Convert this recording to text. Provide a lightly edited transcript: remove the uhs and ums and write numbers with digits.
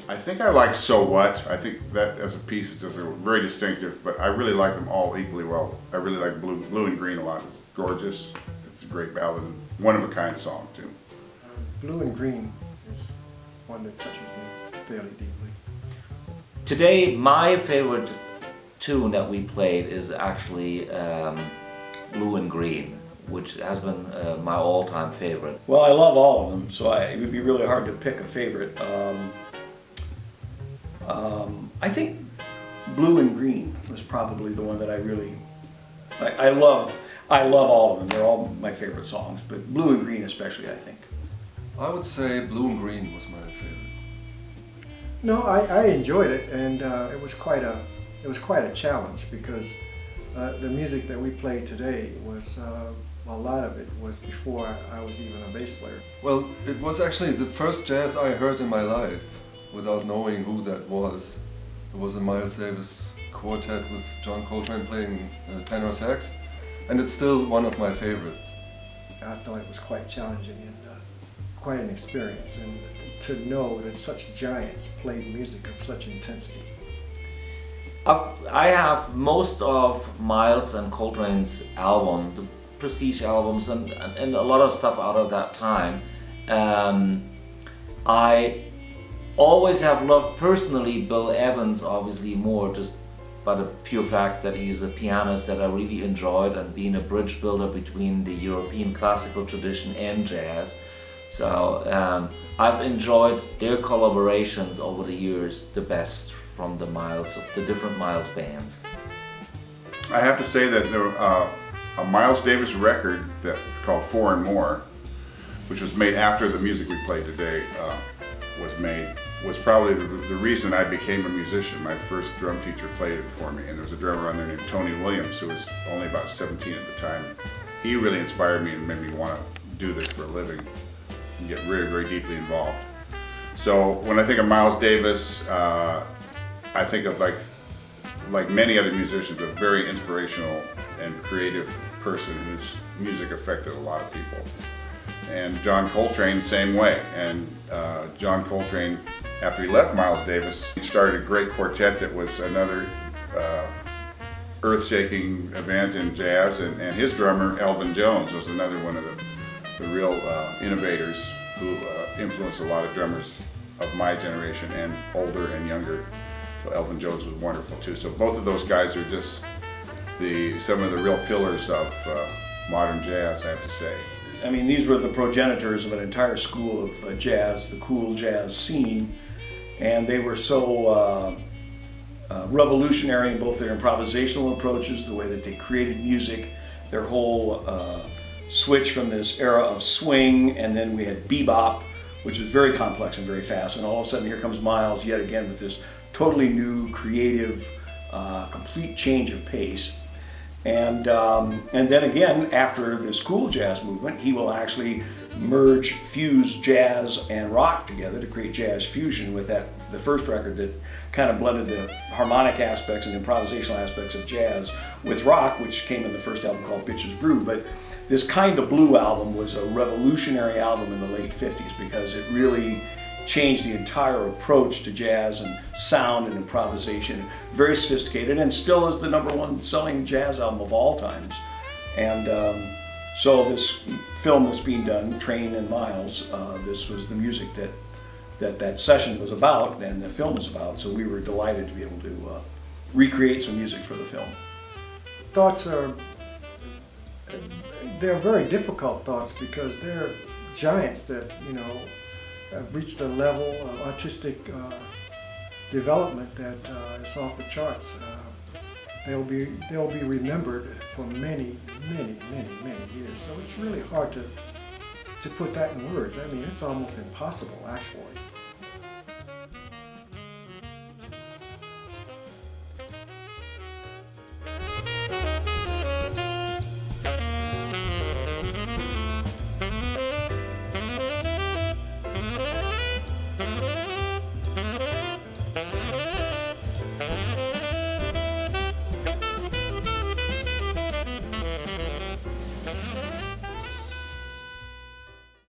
I think I like So What. I think that as a piece is just very distinctive, but I really like them all equally well. I really like Blue and Green a lot. It's gorgeous. It's a great ballad and one of a kind song too. Blue and Green is one that touches me fairly deeply. Today, my favorite tune that we played is actually Blue and Green, which has been my all-time favorite. Well, I love all of them, so it would be really hard to pick a favorite. I think Blue and Green was probably the one that I really, I love all of them. They're all my favorite songs, but Blue and Green especially, I think. I would say Blue and Green was my favorite. No, I enjoyed it, and it was quite a challenge because the music that we played today was a lot of it was before I was even a bass player. Well, it was actually the first jazz I heard in my life without knowing who that was. It was a Miles Davis quartet with John Coltrane playing tenor sax, and it's still one of my favorites. I thought it was quite challenging and quite an experience, and to know that such giants played music of such intensity. I have most of Miles and Coltrane's album, the Prestige albums, and a lot of stuff out of that time. I always have loved personally Bill Evans, obviously more just by the pure fact that he's a pianist that I really enjoyed, and being a bridge builder between the European classical tradition and jazz. So I've enjoyed their collaborations over the years the best from the different Miles bands. I have to say that a Miles Davis record that called Four and More, which was made after the music we played today was made, was probably the reason I became a musician. My first drum teacher played it for me, and there was a drummer on there named Tony Williams who was only about 17 at the time. He really inspired me and made me want to do this for a living and get very, very deeply involved. So when I think of Miles Davis, I think of like many other musicians, a very inspirational and creative person whose music affected a lot of people. And John Coltrane, same way. And John Coltrane, after he left Miles Davis, he started a great quartet that was another earth-shaking event in jazz. And his drummer, Elvin Jones, was another one of the real innovators who influenced a lot of drummers of my generation and older and younger. So Elvin Jones was wonderful too. So both of those guys are just some of the real pillars of modern jazz, I have to say. I mean, these were the progenitors of an entire school of jazz, the cool jazz scene, and they were so revolutionary in both their improvisational approaches, the way that they created music, their whole switch from this era of swing, and then we had bebop, which was very complex and very fast, and all of a sudden here comes Miles yet again with this totally new, creative, complete change of pace. And then again, after this cool jazz movement, he will actually fuse jazz and rock together to create jazz fusion with the first record that kind of blended the harmonic aspects and improvisational aspects of jazz with rock, which came in the first album called Bitches Brew. But this Kind of Blue album was a revolutionary album in the late 50s because it really changed the entire approach to jazz and sound and improvisation. Very sophisticated, and still is the #1 selling jazz album of all times. And so this film that's being done, Trane and Miles, this was the music that session was about and the film was about, so we were delighted to be able to recreate some music for the film. Thoughts they're very difficult thoughts because they're giants that, have reached a level of artistic development that is off the charts. They'll be remembered for many, many, many, many years. So it's really hard to put that in words. I mean, it's almost impossible, actually.